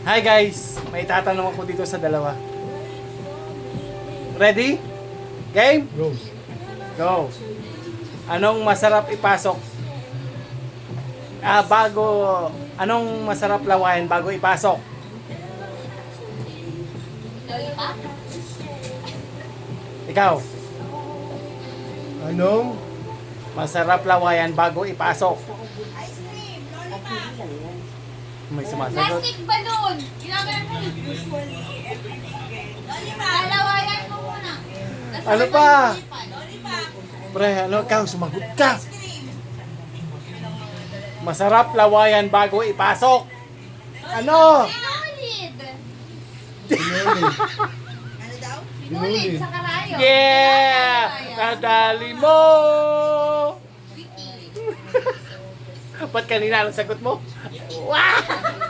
Hi guys, may tatanong ako dito sa dalawa. Ready? Game? Go. Go. Anong masarap ipasok? Anong masarap lawayan bago ipasok? Lollipop? Ikaw, Anong? masarap lawayan bago ipasok? Ice cream! Lollipop! May sumasagot. Plastic balloon! Ginagawa mo. Lollipop! Lalawayan mo muna. Tas Ano sabay pa? mo lollipop! Pre, ano ikaw? Sumagot ka. Ice cream! Masarap lawayan bago ipasok. Ano? Sinulid! Sinulid. Ano daw? Sinulid. Sinulid sa karayo. Yeah! Nadali mo! Wiki. Ba't kanina ang sagot mo? Wow!